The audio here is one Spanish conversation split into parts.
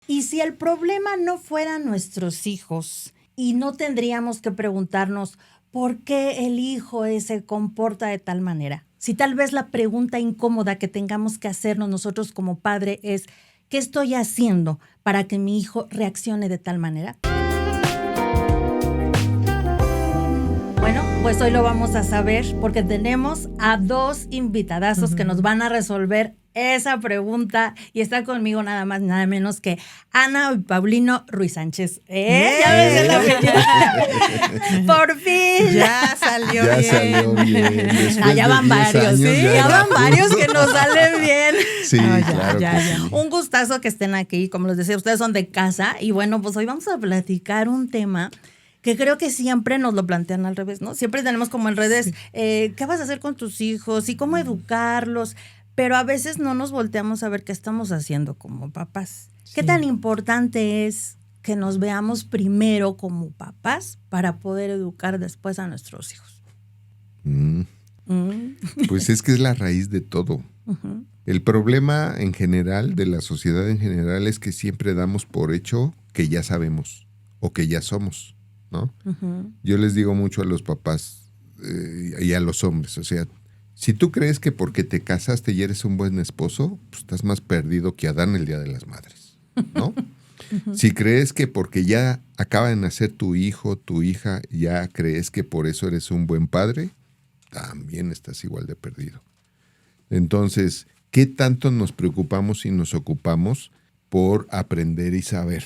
Y si el problema no fueran nuestros hijos y no tendríamos que preguntarnos por qué el hijo se comporta de tal manera. Si tal vez la pregunta incómoda que tengamos que hacernos nosotros como padre es ¿qué estoy haciendo para que mi hijo reaccione de tal manera? Bueno, pues hoy lo vamos a saber porque tenemos a dos invitadazos que nos van a resolver esa pregunta y está conmigo nada más, nada menos que Ana y Paulino Ruiz Sánchez. Ya ves el apellido. Por fin. Ya salió Ya bien. salió bien. No, ya van varios, ¿sí? ya van varios que nos salen bien. Sí, No, claro ya. que sí. Un gustazo que estén aquí, como les decía, ustedes son de casa y bueno, pues hoy vamos a platicar un tema que creo que siempre nos lo plantean al revés, ¿no? Siempre tenemos como en redes, ¿qué vas a hacer con tus hijos y cómo educarlos? Pero a veces no nos volteamos a ver qué estamos haciendo como papás. ¿Qué tan importante es que nos veamos primero como papás para poder educar después a nuestros hijos? Pues es que es la raíz de todo. Uh-huh. El problema en general, de la sociedad en general, es que siempre damos por hecho que ya sabemos o que ya somos, ¿no? Uh-huh. Yo les digo mucho a los papás y a los hombres, o sea, si tú crees que porque te casaste y eres un buen esposo, pues estás más perdido que Adán el Día de las Madres, ¿no? Uh-huh. Si crees que porque ya acaba de nacer tu hijo, tu hija, ya crees que por eso eres un buen padre, también estás igual de perdido. Entonces, ¿qué tanto nos preocupamos y nos ocupamos por aprender y saber?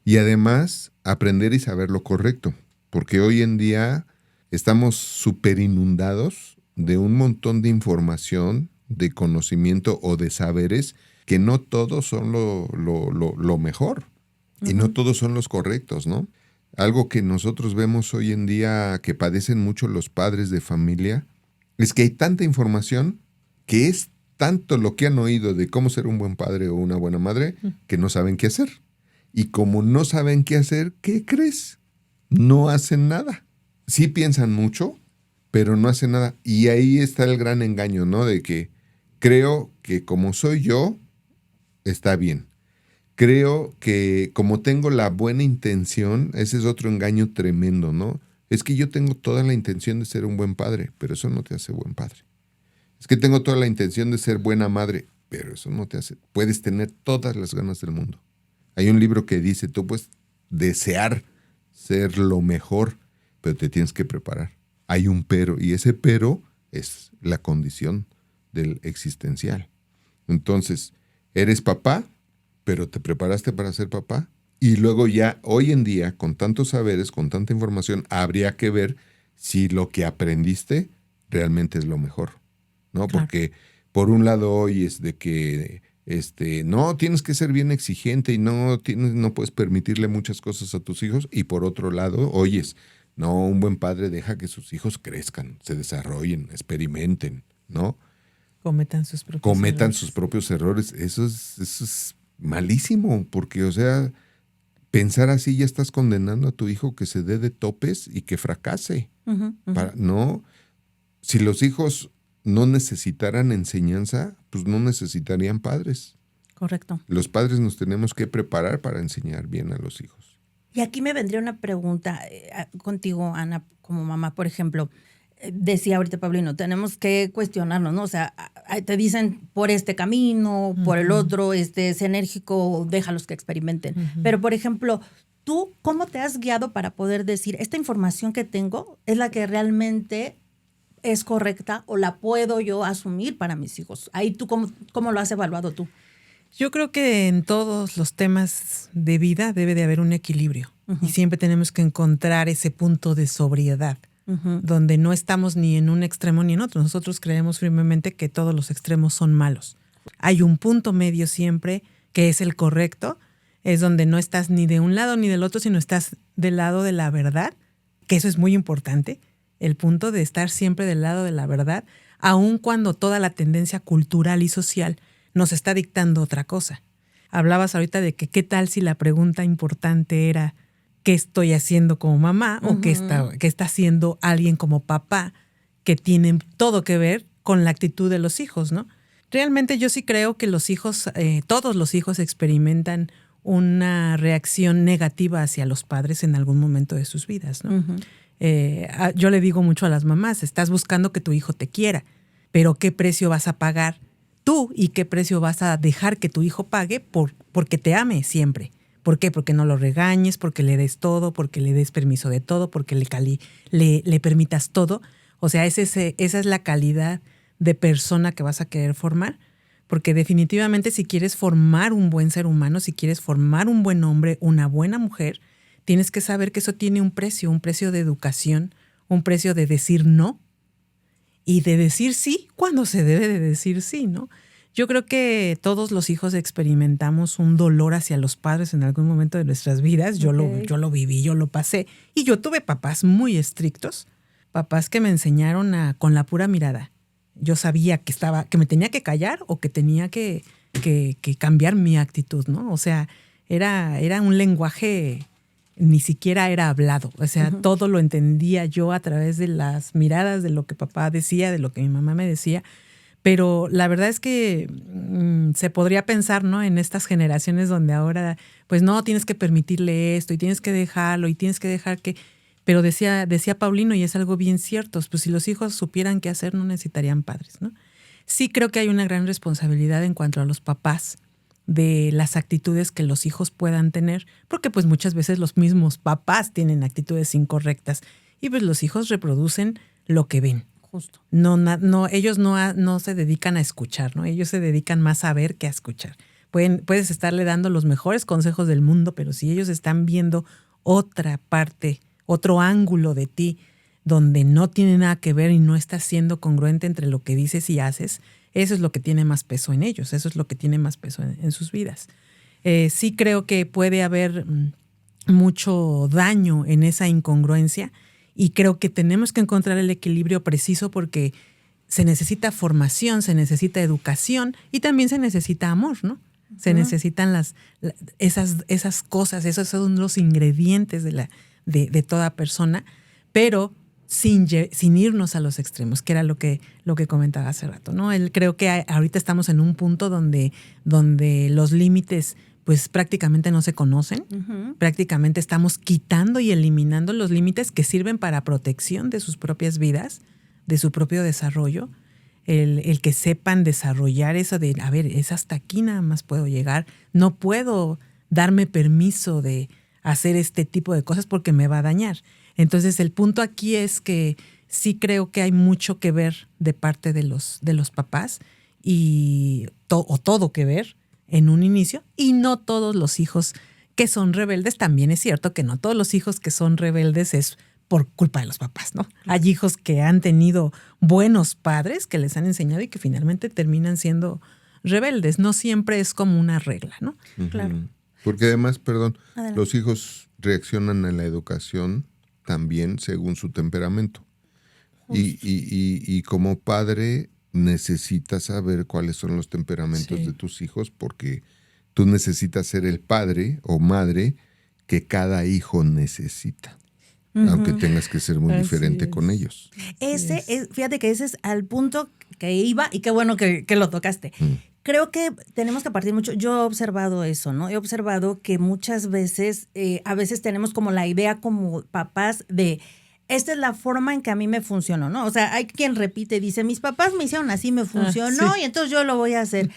Y además, aprender y saber lo correcto, porque hoy en día estamos súper inundados de un montón de información, de conocimiento o de saberes que no todos son lo mejor y no todos son los correctos, ¿no? Algo que nosotros vemos hoy en día que padecen mucho los padres de familia es que hay tanta información que es tanto lo que han oído de cómo ser un buen padre o una buena madre que no saben qué hacer. Y como no saben qué hacer, ¿qué crees? No hacen nada. Sí piensan mucho, pero no hacen nada. Y ahí está el gran engaño, ¿no? De que creo que como soy yo, está bien. Creo que como tengo la buena intención, ese es otro engaño tremendo, ¿no? Es que yo tengo toda la intención de ser un buen padre, pero eso no te hace buen padre. Es que tengo toda la intención de ser buena madre, pero eso no te hace. Puedes tener todas las ganas del mundo. Hay un libro que dice, tú puedes desear ser lo mejor, pero te tienes que preparar. Hay un pero, y ese pero es la condición del existencial. Entonces, eres papá, pero te preparaste para ser papá. Y luego ya, hoy en día, con tantos saberes, con tanta información, habría que ver si lo que aprendiste realmente es lo mejor, ¿no? Claro. Porque por un lado hoy es de que no, tienes que ser bien exigente y no puedes permitirle muchas cosas a tus hijos. Y por otro lado, oyes, no, un buen padre deja que sus hijos crezcan, se desarrollen, experimenten, ¿no? Cometan sus propios errores. Eso es malísimo, porque, o sea, pensar así ya estás condenando a tu hijo que se dé de topes y que fracase. Uh-huh. Uh-huh. No, si los hijos no necesitaran enseñanza, pues no necesitarían padres. Correcto. Los padres nos tenemos que preparar para enseñar bien a los hijos. Y aquí me vendría una pregunta contigo, Ana, como mamá, por ejemplo. Decía ahorita Paulino, tenemos que cuestionarnos, ¿no? O sea, te dicen por este camino, por el otro, sé enérgico, déjalos que experimenten. Uh-huh. Pero, por ejemplo, ¿tú cómo te has guiado para poder decir, esta información que tengo es la que realmente es correcta o la puedo yo asumir para mis hijos? Ahí tú, ¿cómo lo has evaluado tú? Yo creo que en todos los temas de vida debe de haber un equilibrio. Uh-huh. Y siempre tenemos que encontrar ese punto de sobriedad. Uh-huh. Donde no estamos ni en un extremo ni en otro. Nosotros creemos firmemente que todos los extremos son malos. Hay un punto medio siempre que es el correcto, es donde no estás ni de un lado ni del otro, sino estás del lado de la verdad, que eso es muy importante, el punto de estar siempre del lado de la verdad, aun cuando toda la tendencia cultural y social nos está dictando otra cosa. Hablabas ahorita de que qué tal si la pregunta importante era qué estoy haciendo como mamá o qué está haciendo alguien como papá, que tiene todo que ver con la actitud de los hijos, ¿no? Realmente yo sí creo que los hijos, todos los hijos experimentan una reacción negativa hacia los padres en algún momento de sus vidas, ¿no? Yo le digo mucho a las mamás, estás buscando que tu hijo te quiera, pero ¿qué precio vas a pagar tú y qué precio vas a dejar que tu hijo pague porque te ame siempre? ¿Por qué? Porque no lo regañes, porque le des todo, porque le des permiso de todo, porque le permitas todo. O sea, esa es la calidad de persona que vas a querer formar. Porque definitivamente si quieres formar un buen ser humano, si quieres formar un buen hombre, una buena mujer, tienes que saber que eso tiene un precio de educación, un precio de decir no y de decir sí cuando se debe de decir sí, ¿no? Yo creo que todos los hijos experimentamos un dolor hacia los padres en algún momento de nuestras vidas. Yo lo viví, yo lo pasé. Y yo tuve papás muy estrictos, papás que me enseñaron con la pura mirada. Yo sabía que me tenía que callar o que tenía que cambiar mi actitud, ¿no? O sea, era un lenguaje, ni siquiera era hablado. O sea, todo lo entendía yo a través de las miradas, de lo que papá decía, de lo que mi mamá me decía. Pero la verdad es que se podría pensar, ¿no? En estas generaciones donde ahora, pues no, tienes que permitirle esto y tienes que dejarlo y tienes que dejar que... Pero decía Paulino, y es algo bien cierto, pues si los hijos supieran qué hacer, no necesitarían padres, ¿no? Sí creo que hay una gran responsabilidad en cuanto a los papás de las actitudes que los hijos puedan tener, porque pues muchas veces los mismos papás tienen actitudes incorrectas y pues los hijos reproducen lo que ven. Justo. No, ellos no se dedican a escuchar, ¿no? Ellos se dedican más a ver que a escuchar. Puedes estarle dando los mejores consejos del mundo, pero si ellos están viendo otra parte, otro ángulo de ti, donde no tiene nada que ver y no estás siendo congruente entre lo que dices y haces, eso es lo que tiene más peso en ellos, eso es lo que tiene más peso en sus vidas. Sí creo que puede haber mucho daño en esa incongruencia y creo que tenemos que encontrar el equilibrio preciso porque se necesita formación, se necesita educación y también se necesita amor, ¿no? Se necesitan esas cosas, esos son los ingredientes de toda persona, pero sin irnos a los extremos, que era lo que comentaba hace rato, ¿no? Creo que ahorita estamos en un punto donde los límites pues prácticamente no se conocen. Prácticamente estamos quitando y eliminando los límites que sirven para protección de sus propias vidas, de su propio desarrollo. El que sepan desarrollar eso de, a ver, es hasta aquí nada más puedo llegar, no puedo darme permiso de hacer este tipo de cosas porque me va a dañar. Entonces el punto aquí es que sí creo que hay mucho que ver de parte de los papás y todo que ver en un inicio, y no todos los hijos que son rebeldes, también es cierto que no todos los hijos que son rebeldes es por culpa de los papás, ¿no? Hay hijos que han tenido buenos padres que les han enseñado y que finalmente terminan siendo rebeldes. No siempre es como una regla, ¿no? Claro. Porque además, perdón, Adelante. los hijos reaccionan a la educación también según su temperamento. Y como padre necesitas saber cuáles son los temperamentos de tus hijos porque tú necesitas ser el padre o madre que cada hijo necesita. Aunque tengas que ser muy diferente con ellos. Fíjate que ese es al punto que iba y qué bueno que lo tocaste. Creo que tenemos que partir mucho. Yo he observado eso, ¿no? He observado que muchas veces, a veces tenemos como la idea como papás de esta es la forma en que a mí me funcionó, ¿no? O sea, hay quien repite y dice, mis papás me hicieron así, me funcionó y entonces yo lo voy a hacer.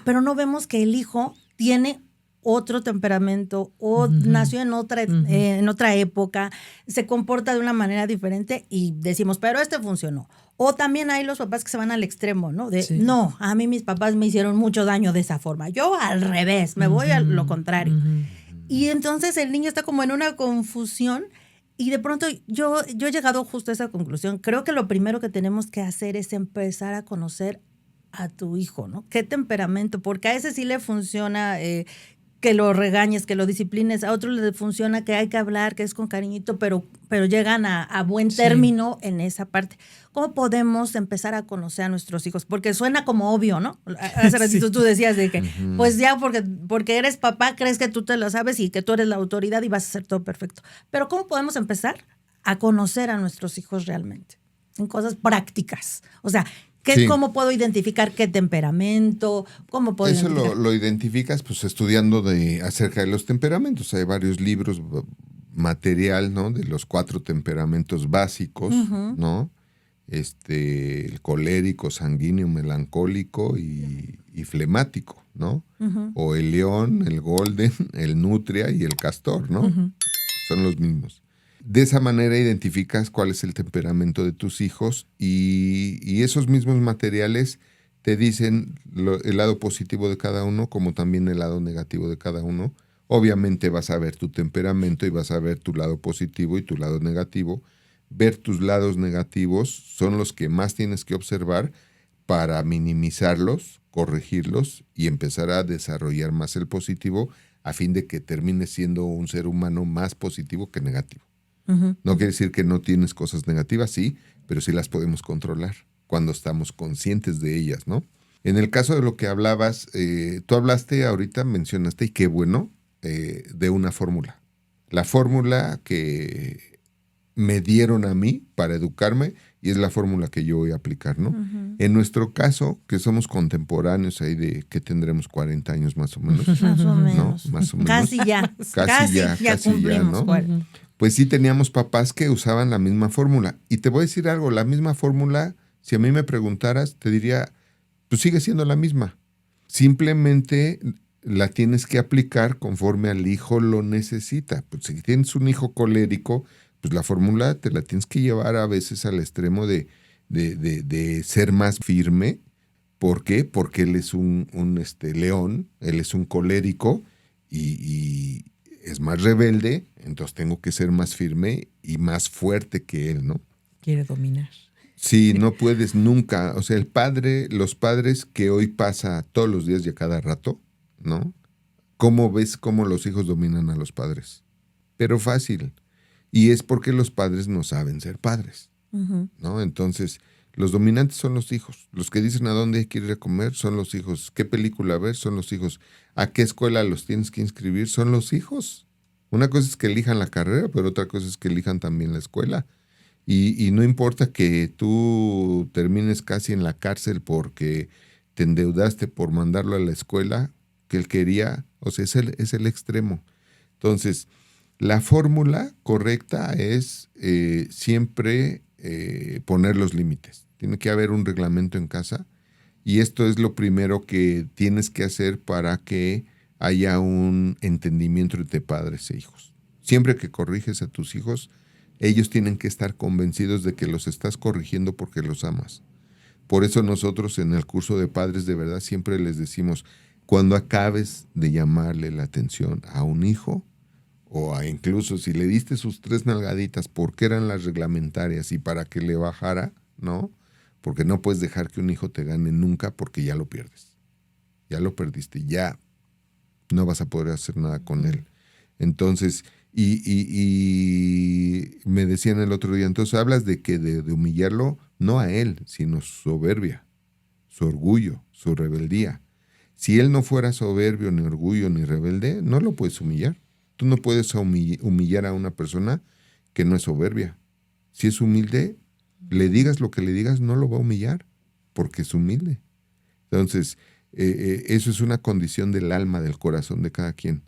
Pero no vemos que el hijo tiene otro temperamento o nació en otra época, se comporta de una manera diferente y decimos, pero funcionó. O también hay los papás que se van al extremo, ¿no? No, a mí mis papás me hicieron mucho daño de esa forma. Yo al revés, me voy a lo contrario. Y entonces el niño está como en una confusión y de pronto yo he llegado justo a esa conclusión. Creo que lo primero que tenemos que hacer es empezar a conocer a tu hijo, ¿no? ¿Qué temperamento? Porque a ese sí le funciona que lo regañes, que lo disciplines, a otros le funciona que hay que hablar, que es con cariñito, pero llegan a buen término en esa parte. ¿Cómo podemos empezar a conocer a nuestros hijos? Porque suena como obvio, ¿no? Hace ratito tú decías de que, pues ya porque eres papá, crees que tú te lo sabes y que tú eres la autoridad y vas a hacer todo perfecto. Pero ¿cómo podemos empezar a conocer a nuestros hijos realmente? En cosas prácticas. O sea, Sí. ¿Cómo puedo identificar qué temperamento? ¿Cómo puedo Eso identificar? lo identificas pues estudiando acerca de los temperamentos. Hay varios libros, material, ¿no? De los 4 temperamentos básicos, ¿no? El colérico, sanguíneo, melancólico y flemático, ¿no? O el león, el golden, el nutria y el castor, ¿no? Son los mismos. De esa manera identificas cuál es el temperamento de tus hijos y esos mismos materiales te dicen el lado positivo de cada uno como también el lado negativo de cada uno. Obviamente vas a ver tu temperamento y vas a ver tu lado positivo y tu lado negativo. Ver tus lados negativos son los que más tienes que observar para minimizarlos, corregirlos y empezar a desarrollar más el positivo a fin de que termines siendo un ser humano más positivo que negativo. No quiere decir que no tienes cosas negativas, sí, pero sí las podemos controlar cuando estamos conscientes de ellas, ¿no? En el caso de lo que hablabas, tú hablaste ahorita, mencionaste, y qué bueno, de una fórmula. La fórmula que me dieron a mí para educarme y es la fórmula que yo voy a aplicar, ¿no? En nuestro caso, que somos contemporáneos ahí de que tendremos 40 años más o menos. Más o menos. ¿No? Más o menos. Casi ya. Casi ya, cumplimos. ¿no? 40. Pues sí teníamos papás que usaban la misma fórmula. Y te voy a decir algo, la misma fórmula, si a mí me preguntaras, te diría, pues sigue siendo la misma. Simplemente la tienes que aplicar conforme al hijo lo necesita. Pues si tienes un hijo colérico, pues la fórmula te la tienes que llevar a veces al extremo de ser más firme. ¿Por qué? Porque él es un león, él es un colérico y es más rebelde, entonces tengo que ser más firme y más fuerte que él, ¿no? Quiere dominar. Sí, no puedes nunca. O sea, los padres que hoy pasa todos los días y a cada rato, ¿no? ¿Cómo ves cómo los hijos dominan a los padres? Pero fácil. Y es porque los padres no saben ser padres, ¿no? Entonces, los dominantes son los hijos. Los que dicen a dónde hay que ir a comer son los hijos. ¿Qué película ver? Son los hijos. ¿A qué escuela los tienes que inscribir? Son los hijos. Una cosa es que elijan la carrera, pero otra cosa es que elijan también la escuela. Y no importa que tú termines casi en la cárcel porque te endeudaste por mandarlo a la escuela que él quería, o sea, es el extremo. Entonces, la fórmula correcta es siempre poner los límites. Tiene que haber un reglamento en casa y esto es lo primero que tienes que hacer para que haya un entendimiento entre padres e hijos. Siempre que corriges a tus hijos, ellos tienen que estar convencidos de que los estás corrigiendo porque los amas. Por eso nosotros en el curso de padres de verdad siempre les decimos, cuando acabes de llamarle la atención a un hijo, o incluso si le diste sus 3 nalgaditas porque eran las reglamentarias y para que le bajara, ¿no? Porque no puedes dejar que un hijo te gane nunca porque ya lo pierdes. Ya lo perdiste, ya no vas a poder hacer nada con él. Entonces, y me decían el otro día, entonces hablas de que de humillarlo, no a él, sino su soberbia, su orgullo, su rebeldía. Si él no fuera soberbio, ni orgullo, ni rebelde, no lo puedes humillar. Tú no puedes humillar a una persona que no es soberbia. Si es humilde, le digas lo que le digas, no lo va a humillar, porque es humilde. Entonces, eso es una condición del alma, del corazón de cada quien,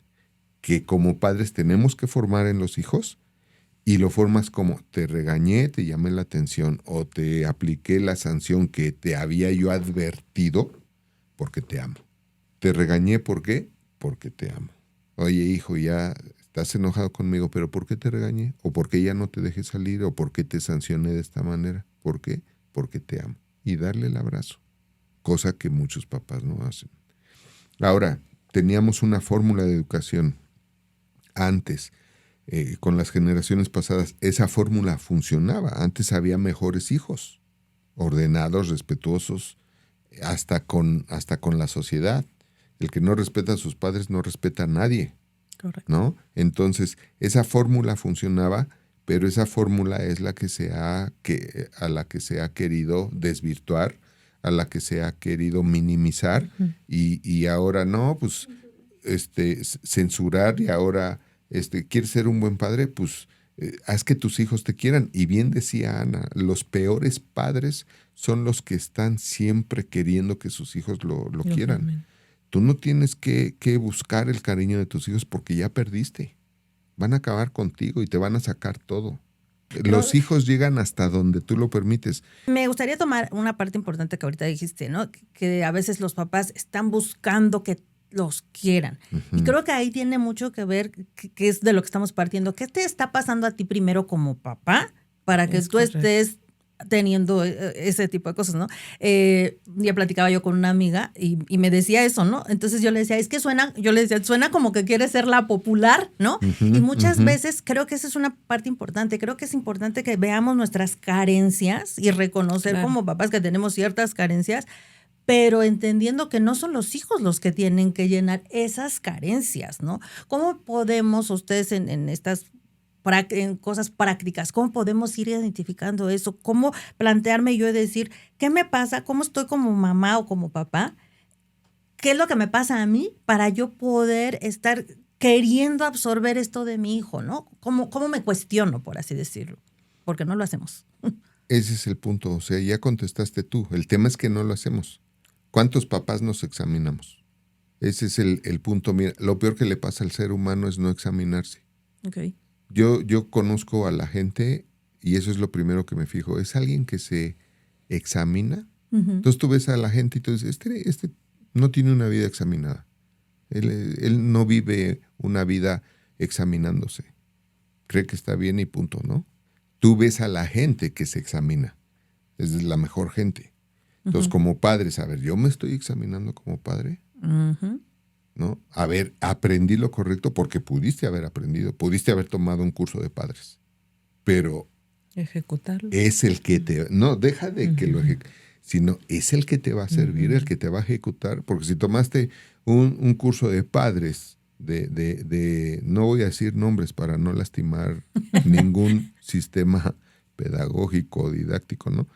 que como padres tenemos que formar en los hijos, y lo formas como te regañé, te llamé la atención, o te apliqué la sanción que te había yo advertido, porque te amo. Te regañé, ¿por qué? Porque te amo. Oye, hijo, ya estás enojado conmigo, pero ¿por qué te regañé? ¿O por qué ya no te dejé salir? ¿O por qué te sancioné de esta manera? ¿Por qué? Porque te amo. Y darle el abrazo, cosa que muchos papás no hacen. Ahora, teníamos una fórmula de educación antes, con las generaciones pasadas. Esa fórmula funcionaba. Antes había mejores hijos, ordenados, respetuosos, hasta con la sociedad. El que no respeta a sus padres no respeta a nadie. Correcto. ¿No? Entonces, esa fórmula funcionaba, pero esa fórmula es a la que se ha querido desvirtuar, a la que se ha querido minimizar, y ahora no, pues censurar, y ahora ¿quieres ser un buen padre? Pues haz que tus hijos te quieran. Y bien decía Ana, los peores padres son los que están siempre queriendo que sus hijos lo quieran. Amén. Tú no tienes que buscar el cariño de tus hijos porque ya perdiste. Van a acabar contigo y te van a sacar todo. Los hijos llegan hasta donde tú lo permites. Me gustaría tomar una parte importante que ahorita dijiste, ¿no? Que a veces los papás están buscando que los quieran. Y creo que ahí tiene mucho que ver, que es de lo que estamos partiendo. ¿Qué te está pasando a ti primero como papá para que tú estés teniendo ese tipo de cosas, ¿no? Ya platicaba yo con una amiga y me decía eso, ¿no? Entonces yo le decía, es que suena como que quiere ser la popular, ¿no? Y muchas veces creo que esa es una parte importante. Creo que es importante que veamos nuestras carencias y reconocer como papás que tenemos ciertas carencias, pero entendiendo que no son los hijos los que tienen que llenar esas carencias, ¿no? ¿Cómo podemos ustedes en estas en cosas prácticas, cómo podemos ir identificando eso? ¿Cómo plantearme yo y decir, qué me pasa? ¿Cómo estoy como mamá o como papá? ¿Qué es lo que me pasa a mí para yo poder estar queriendo absorber esto de mi hijo, ¿no? ¿Cómo me cuestiono, por así decirlo? Porque no lo hacemos. Ese es el punto. O sea, ya contestaste tú. El tema es que no lo hacemos. ¿Cuántos papás nos examinamos? Ese es el punto. Mira, lo peor que le pasa al ser humano es no examinarse. Okay. Yo conozco a la gente y eso es lo primero que me fijo. Es alguien que se examina. Entonces tú ves a la gente y tú dices, este no tiene una vida examinada. Él no vive una vida examinándose. Cree que está bien y punto, ¿no? Tú ves a la gente que se examina. Es la mejor gente. Entonces, como padres, a ver, yo me estoy examinando como padre. ¿No? A ver, aprendí lo correcto porque pudiste haber aprendido, pudiste haber tomado un curso de padres, pero ejecutarlo. Es el que te... No, deja de que lo ejecutes, sino es el que te va a servir, el que te va a ejecutar, porque si tomaste un curso de padres, no voy a decir nombres para no lastimar ningún sistema pedagógico o didáctico, ¿no?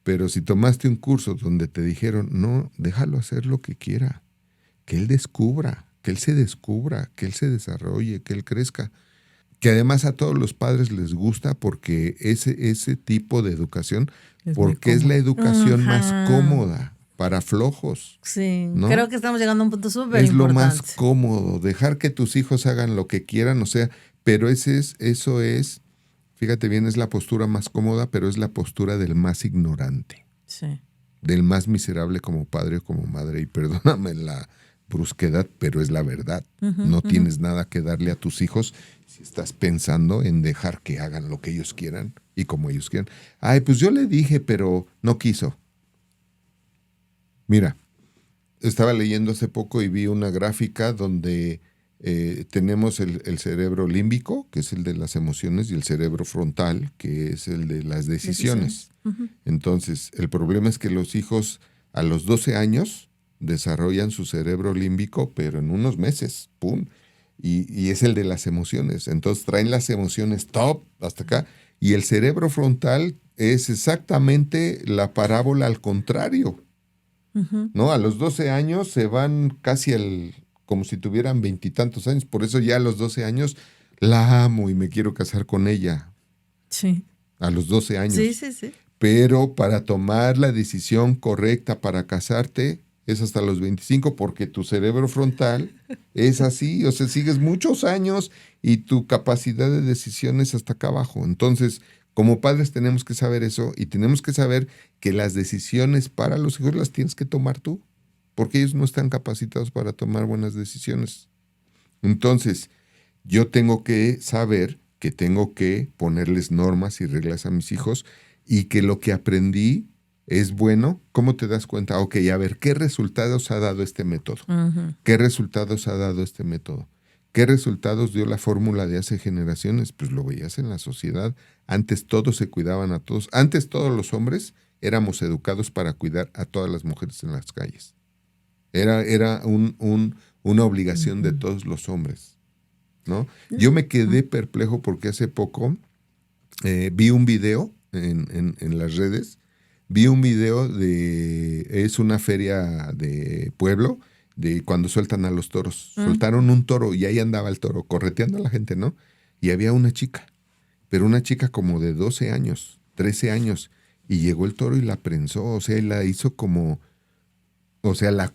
Pero si tomaste un curso donde te dijeron, no, déjalo hacer lo que quiera, que él descubra, que él se descubra, que él se desarrolle, que él crezca. Que además a todos los padres les gusta porque ese tipo de educación, porque es la educación más cómoda para flojos. Sí, ¿no? Creo que estamos llegando a un punto súper importante. Es lo más cómodo, dejar que tus hijos hagan lo que quieran, o sea, pero eso es, fíjate bien, es la postura más cómoda, pero es la postura del más ignorante. Sí. Del más miserable como padre o como madre, y perdóname la brusquedad, pero es la verdad. No tienes nada que darle a tus hijos si estás pensando en dejar que hagan lo que ellos quieran y como ellos quieran. Ay, pues yo le dije, pero no quiso. Mira, estaba leyendo hace poco y vi una gráfica donde tenemos el cerebro límbico, que es el de las emociones, y el cerebro frontal, que es el de las decisiones. Entonces, el problema es que los hijos a los 12 años desarrollan su cerebro límbico, pero en unos meses, ¡pum! Y es el de las emociones. Entonces traen las emociones top hasta acá. Y el cerebro frontal es exactamente la parábola al contrario. ¿No? A los 12 años se van casi como si tuvieran 20 y tantos años. Por eso ya a los 12 años la amo y me quiero casar con ella. Sí. A los 12 años. Sí. Pero para tomar la decisión correcta para casarte es hasta los 25, porque tu cerebro frontal es así, o sea, sigues muchos años y tu capacidad de decisión es hasta acá abajo. Entonces, como padres tenemos que saber eso y tenemos que saber que las decisiones para los hijos las tienes que tomar tú, porque ellos no están capacitados para tomar buenas decisiones. Entonces, yo tengo que saber que tengo que ponerles normas y reglas a mis hijos y que lo que aprendí es bueno. ¿Cómo te das cuenta? Ok, a ver, ¿qué resultados ha dado este método? ¿Qué resultados ha dado este método? ¿Qué resultados dio la fórmula de hace generaciones? Pues lo veías en la sociedad. Antes todos se cuidaban a todos. Antes todos los hombres éramos educados para cuidar a todas las mujeres en las calles. Era una obligación de todos los hombres, ¿no? Yo me quedé perplejo porque hace poco vi un video en las redes. Vi un video es una feria de pueblo, de cuando sueltan a los toros. Soltaron un toro y ahí andaba el toro correteando a la gente, ¿no? Y había una chica, pero una chica como de 12 años, 13 años, y llegó el toro y la prensó, o sea, y la hizo como, o sea, la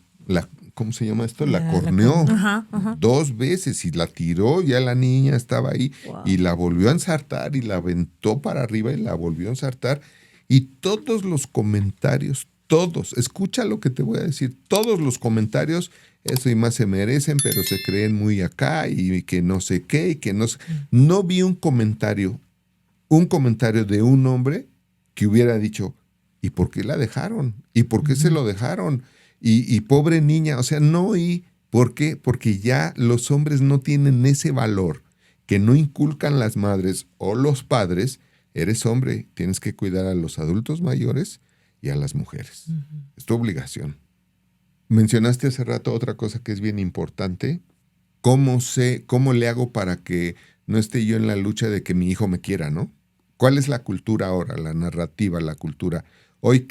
¿cómo se llama esto? La corneó Ajá. 2 veces y la tiró, ya la niña estaba ahí y la volvió a ensartar y la aventó para arriba y la volvió a ensartar. Y todos los comentarios, todos, escucha lo que te voy a decir, todos los comentarios, eso y más se merecen, pero se creen muy acá y que no sé qué, y que no sé. No vi un comentario de un hombre que hubiera dicho, ¿y por qué la dejaron? ¿Y por qué se lo dejaron? Y pobre niña, o sea, no oí. ¿Por qué? Porque ya los hombres no tienen ese valor que no inculcan las madres o los padres. Eres hombre, tienes que cuidar a los adultos mayores y a las mujeres. Es tu obligación. Mencionaste hace rato otra cosa que es bien importante. ¿Cómo le hago para que no esté yo en la lucha de que mi hijo me quiera, ¿no? ¿Cuál es la cultura ahora, la narrativa, la cultura? Hoy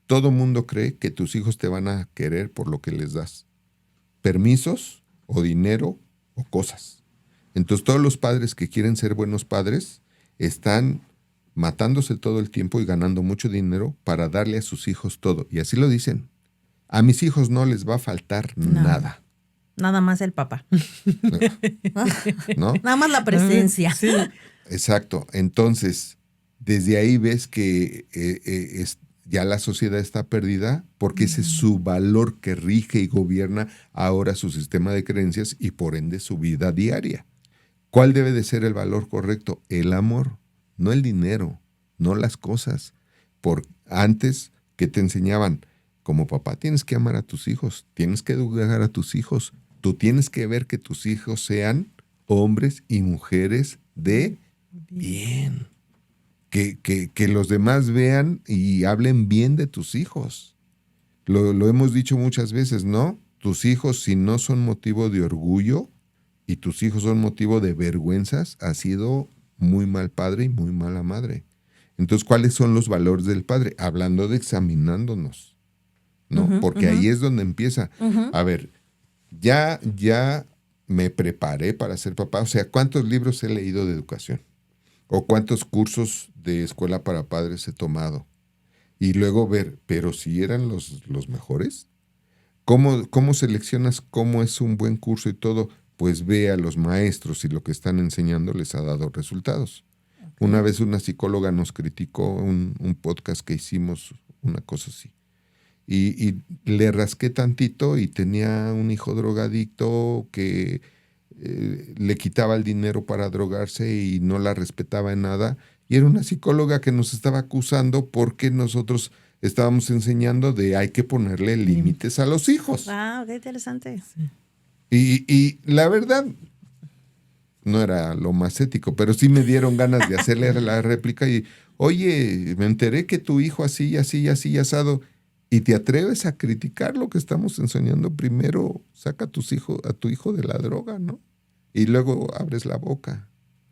todo mundo cree que tus hijos te van a querer por lo que les das. Permisos o dinero o cosas. Entonces todos los padres que quieren ser buenos padres están matándose todo el tiempo y ganando mucho dinero para darle a sus hijos todo. Y así lo dicen. A mis hijos no les va a faltar nada. Nada más el papá. ¿No? Nada más la presencia. Sí. Exacto. Entonces, desde ahí ves que ya la sociedad está perdida porque ese es su valor que rige y gobierna ahora su sistema de creencias y por ende su vida diaria. ¿Cuál debe de ser el valor correcto? El amor, no el dinero, no las cosas. Por antes que te enseñaban, como papá tienes que amar a tus hijos, tienes que educar a tus hijos, tú tienes que ver que tus hijos sean hombres y mujeres de bien. Que los demás vean y hablen bien de tus hijos. Lo hemos dicho muchas veces, ¿no? Tus hijos, si no son motivo de orgullo y tus hijos son motivo de vergüenzas, has sido muy mal padre y muy mala madre. Entonces, ¿cuáles son los valores del padre? Hablando de examinándonos, ¿no? Porque ahí es donde empieza. A ver, ya me preparé para ser papá. O sea, ¿cuántos libros he leído de educación? ¿O cuántos cursos de escuela para padres he tomado? Y luego ver, pero si eran los mejores. ¿Cómo seleccionas cómo es un buen curso y todo? Pues ve a los maestros y lo que están enseñando les ha dado resultados. Okay. Una vez una psicóloga nos criticó un podcast que hicimos, una cosa así. Y le rasqué tantito y tenía un hijo drogadicto que le quitaba el dinero para drogarse y no la respetaba en nada. Y era una psicóloga que nos estaba acusando porque nosotros estábamos enseñando de hay que ponerle límites a los hijos. Ah, qué interesante. Sí. Y la verdad, no era lo más ético, pero sí me dieron ganas de hacerle la réplica y, oye, me enteré que tu hijo así, así, así, asado, y te atreves a criticar lo que estamos enseñando. Primero saca a tu hijo de la droga, ¿no? Y luego abres la boca.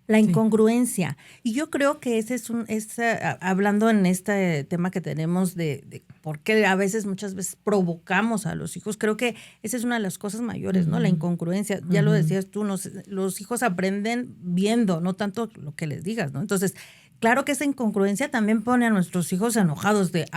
La incongruencia. Y yo creo que ese hablando en este tema que tenemos de por qué muchas veces provocamos a los hijos, creo que esa es una de las cosas mayores, ¿no? La incongruencia. Ya lo decías tú, los hijos aprenden viendo, no tanto lo que les digas, ¿no? Entonces, claro que esa incongruencia también pone a nuestros hijos enojados de,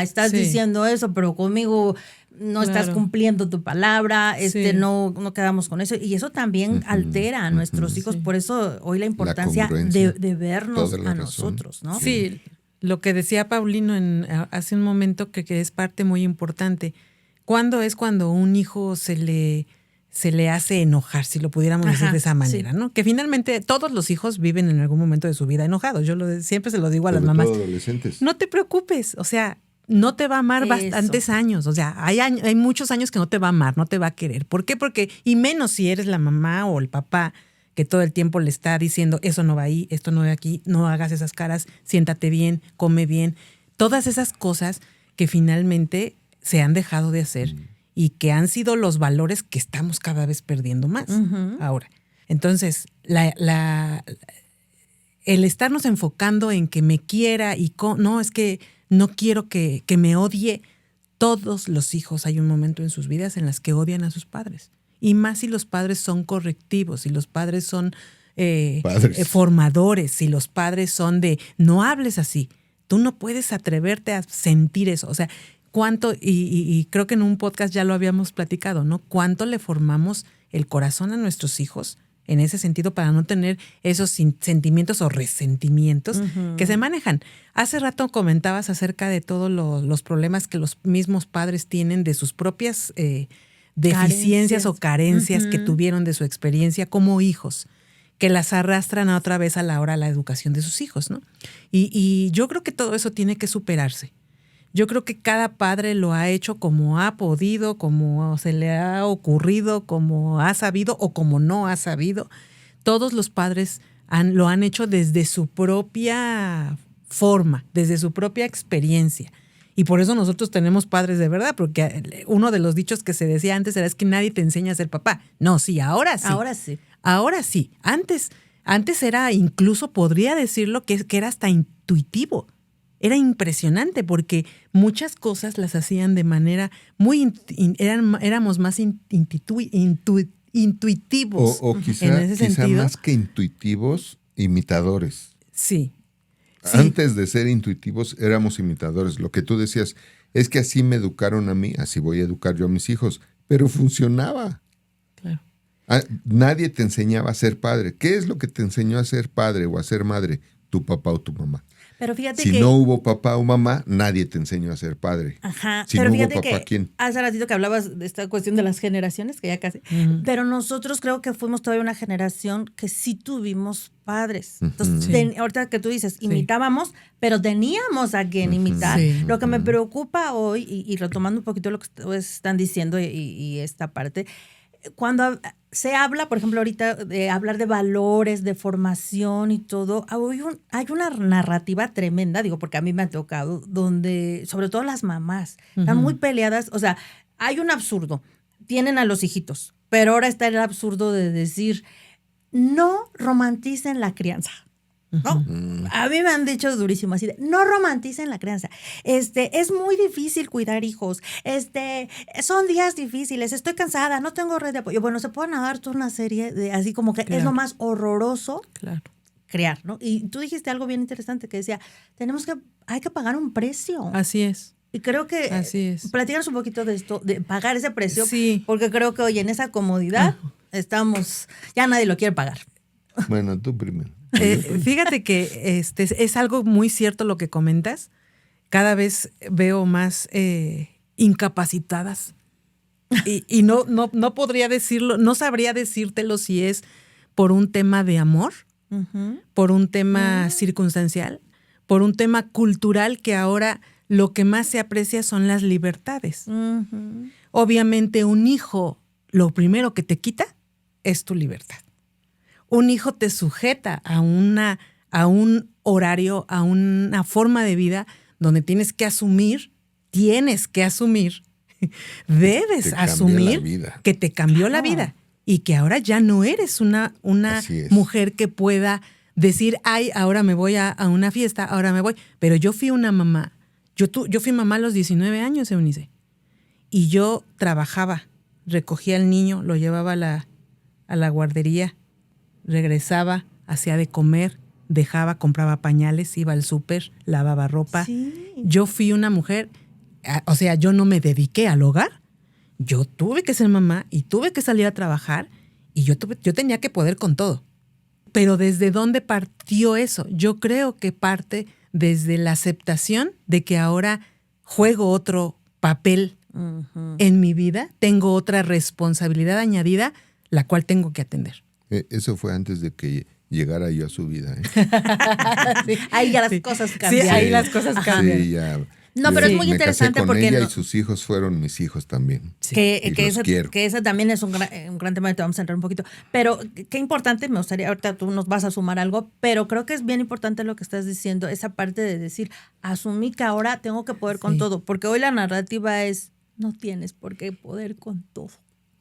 estás diciendo eso, pero conmigo no estás cumpliendo tu palabra, no quedamos con eso. Y eso también altera a nuestros hijos. Por eso hoy la importancia de vernos a nosotros, ¿no? Sí, lo que decía Paulino hace un momento que es parte muy importante. ¿Cuándo es cuando un hijo se le hace enojar, si lo pudiéramos decir de esa manera, ¿no? Que finalmente todos los hijos viven en algún momento de su vida enojados. Yo siempre se lo digo a las mamás. Adolescentes. No te preocupes, o sea, no te va a amar bastantes años. O sea, hay muchos años que no te va a amar, no te va a querer. ¿Por qué? Porque, y menos si eres la mamá o el papá que todo el tiempo le está diciendo, eso no va ahí, esto no va aquí, no hagas esas caras, siéntate bien, come bien. Todas esas cosas que finalmente se han dejado de hacer y que han sido los valores que estamos cada vez perdiendo más ahora. Entonces, el estarnos enfocando en que me quiera y no, es que no quiero que me odie. Todos los hijos hay un momento en sus vidas en las que odian a sus padres. Y más si los padres son correctivos, si los padres son formadores, si los padres son de no hables así, tú no puedes atreverte a sentir eso. O sea, cuánto, y creo que en un podcast ya lo habíamos platicado, ¿no? Cuánto le formamos el corazón a nuestros hijos en ese sentido para no tener esos sentimientos o resentimientos que se manejan. Hace rato comentabas acerca de todos los problemas que los mismos padres tienen de sus propias deficiencias o carencias que tuvieron de su experiencia como hijos, que las arrastran otra vez a la hora de la educación de sus hijos, ¿no? Y yo creo que todo eso tiene que superarse. Yo creo que cada padre lo ha hecho como ha podido, como se le ha ocurrido, como ha sabido o como no ha sabido. Todos los padres lo han hecho desde su propia forma, desde su propia experiencia. Y por eso nosotros tenemos padres de verdad, porque uno de los dichos que se decía antes era es que nadie te enseña a ser papá. No, sí, ahora sí. Ahora sí. Ahora sí. Antes era, incluso podría decirlo, que era hasta intuitivo. Era impresionante porque muchas cosas las hacían de manera muy... éramos más intuitivos. O quizá, en ese sentido. más que intuitivos, imitadores. Sí. Antes de ser intuitivos, éramos imitadores. Lo que tú decías, es que así me educaron a mí, así voy a educar yo a mis hijos. Pero funcionaba. Claro. Nadie te enseñaba a ser padre. ¿Qué es lo que te enseñó a ser padre o a ser madre? Tu papá o tu mamá. Pero fíjate si no hubo papá o mamá, nadie te enseñó a ser padre. Ajá. Si pero no hubo fíjate papá, que ¿quién? Hace ratito que hablabas de esta cuestión de las generaciones, que ya casi. Pero nosotros creo que fuimos todavía una generación que sí tuvimos padres. Entonces, ahorita que tú dices, imitábamos, pero teníamos a quien imitar. Sí. Lo que me preocupa hoy, y retomando un poquito lo que ustedes están diciendo y esta parte, cuando se habla, por ejemplo, ahorita de hablar de valores, de formación y todo, hay una narrativa tremenda, digo, porque a mí me ha tocado, donde sobre todo las mamás están muy peleadas. O sea, hay un absurdo. Tienen a los hijitos, pero ahora está el absurdo de decir, no romanticen la crianza. ¿No? A mí me han dicho durísimo así de, no romanticen la crianza. Es muy difícil cuidar hijos. Son días difíciles. Estoy cansada, no tengo red de apoyo. Bueno, se pueden dar toda una serie de así como que es lo más horroroso criar, ¿no? Y tú dijiste algo bien interesante que decía, hay que pagar un precio. Así es. Y creo que platícanos un poquito de esto, de pagar ese precio, porque creo que hoy en esa comodidad ya nadie lo quiere pagar. Bueno, tú primero. Fíjate que es algo muy cierto lo que comentas. Cada vez veo más incapacitadas y no podría decirlo, no sabría decírtelo si es por un tema de amor, por un tema circunstancial, por un tema cultural, que ahora lo que más se aprecia son las libertades. Obviamente un hijo, lo primero que te quita es tu libertad. Un hijo te sujeta a un horario, a una forma de vida donde tienes que asumir, debes asumir que te cambió la vida y que ahora ya no eres una mujer que pueda decir, ay, ahora me voy a una fiesta, ahora me voy. Pero yo fui una mamá. Yo fui mamá a los 19 años, Eunice. Y yo trabajaba, recogía al niño, lo llevaba a la guardería, regresaba, hacía de comer, dejaba, compraba pañales, iba al súper, lavaba ropa. Sí. Yo fui una mujer, o sea, yo no me dediqué al hogar. Yo tuve que ser mamá y tuve que salir a trabajar y yo tenía que poder con todo. Pero ¿desde dónde partió eso? Yo creo que parte desde la aceptación de que ahora juego otro papel en mi vida, tengo otra responsabilidad añadida, la cual tengo que atender. Eso fue antes de que llegara yo a su vida. Sí. Ahí ya las cosas cambiaron. Sí, ahí las cosas cambian. Sí, ya. No, pero es muy interesante con porque ella y sus hijos fueron mis hijos también. Sí. Que ese también es un gran tema que te vamos a entrar un poquito. Pero qué importante, me gustaría, ahorita tú nos vas a sumar algo, pero creo que es bien importante lo que estás diciendo, esa parte de decir, asumí que ahora tengo que poder con todo, porque hoy la narrativa es, no tienes por qué poder con todo.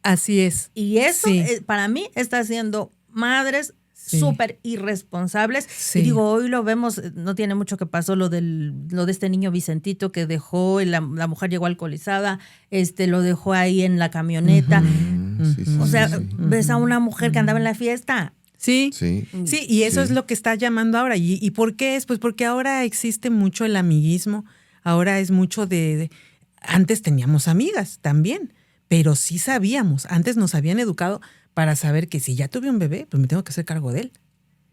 Así es. Y eso para mí está haciendo madres súper irresponsables. Sí. Y digo, hoy lo vemos, no tiene mucho que pasó lo de este niño Vicentito que dejó, la mujer llegó alcoholizada, lo dejó ahí en la camioneta. O sea, ves a una mujer que andaba en la fiesta Sí, Sí. sí, y eso Sí. es lo que está llamando ahora. ¿Y por qué es? Pues porque ahora existe mucho el amiguismo, ahora es mucho antes teníamos amigas también, pero sí sabíamos, antes nos habían educado para saber que si ya tuve un bebé, pues me tengo que hacer cargo de él.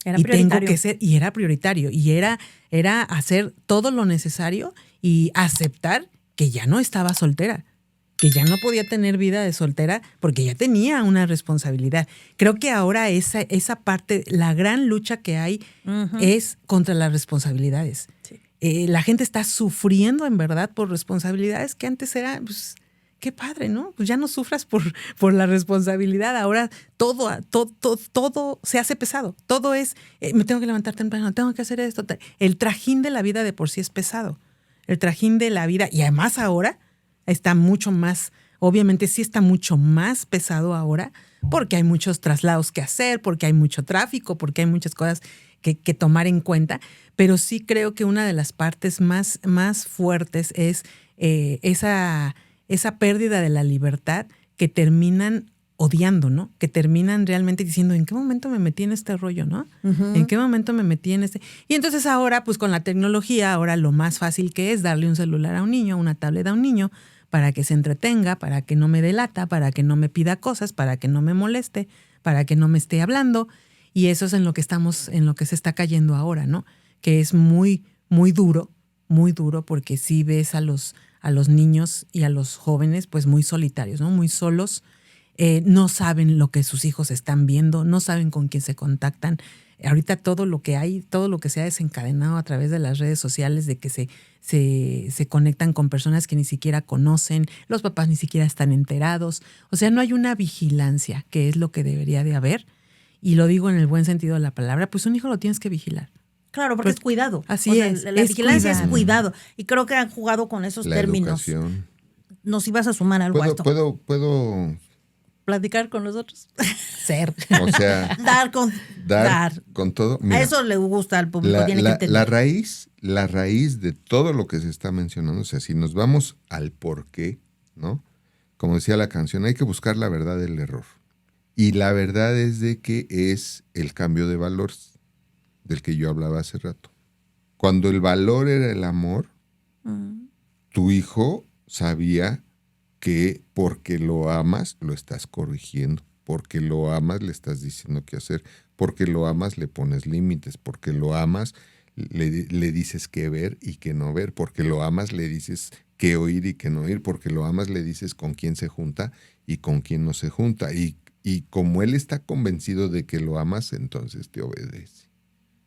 Era y prioritario. tengo que ser, y era prioritario, y era hacer todo lo necesario y aceptar que ya no estaba soltera, que ya no podía tener vida de soltera porque ya tenía una responsabilidad. Creo que ahora esa parte, la gran lucha que hay es contra las responsabilidades. Sí. La gente está sufriendo en verdad por responsabilidades que antes era, pues, qué padre, ¿no? Pues ya no sufras por la responsabilidad. Ahora todo se hace pesado. Todo es, me tengo que levantar temprano, tengo que hacer esto. El trajín de la vida de por sí es pesado. El trajín de la vida, y además ahora está mucho más, obviamente sí está mucho más pesado ahora, porque hay muchos traslados que hacer, porque hay mucho tráfico, porque hay muchas cosas que tomar en cuenta. Pero sí creo que una de las partes más fuertes es esa pérdida de la libertad que terminan odiando, ¿no? Que terminan realmente diciendo, ¿en qué momento me metí en este rollo, no? ¿En qué momento me metí en este? Y entonces ahora, pues con la tecnología, ahora lo más fácil que es darle un celular a un niño, una tablet a un niño, para que se entretenga, para que no me delata, para que no me pida cosas, para que no me moleste, para que no me esté hablando. Y eso es en lo que se está cayendo ahora, ¿no? Que es muy, muy duro, porque sí ves a los niños y a los jóvenes pues muy solitarios, ¿no? Muy solos, no saben lo que sus hijos están viendo, no saben con quién se contactan. Ahorita todo lo que se ha desencadenado a través de las redes sociales, de que se conectan con personas que ni siquiera conocen, los papás ni siquiera están enterados. O sea, no hay una vigilancia, que es lo que debería de haber. Y lo digo en el buen sentido de la palabra, pues un hijo lo tienes que vigilar. Claro, porque es cuidado. Así es. La vigilancia es cuidado. Y creo que han jugado con esos La términos. educación. Nos ibas a sumar algo a esto. ¿Puedo platicar con nosotros. Ser. O sea, dar con todo. Mira, a eso le gusta al público, tiene que entender. La raíz de todo lo que se está mencionando, o sea, si nos vamos al por qué, ¿no? Como decía la canción, hay que buscar la verdad del error. Y la verdad es de que es el cambio de valores del que yo hablaba hace rato. Cuando el valor era el amor, tu hijo sabía que porque lo amas, lo estás corrigiendo. Porque lo amas, le estás diciendo qué hacer. Porque lo amas, le pones límites. Porque lo amas, le dices qué ver y qué no ver. Porque lo amas, le dices qué oír y qué no oír. Porque lo amas, le dices con quién se junta y con quién no se junta. Y como él está convencido de que lo amas, entonces te obedece.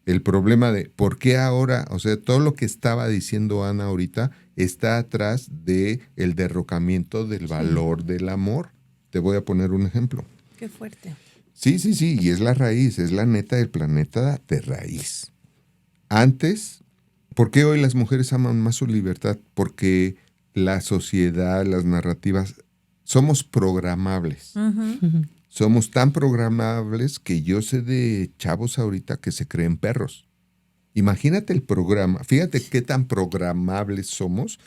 El problema de por qué ahora, o sea, todo lo que estaba diciendo Ana ahorita está atrás de el derrocamiento del valor del amor. Te voy a poner un ejemplo. Qué fuerte. Sí, y es la raíz, es la neta del planeta de raíz. Antes, ¿por qué hoy las mujeres aman más su libertad? Porque la sociedad, las narrativas, somos programables. Somos tan programables que yo sé de chavos ahorita que se creen perros. Imagínate el programa. Fíjate qué tan programables somos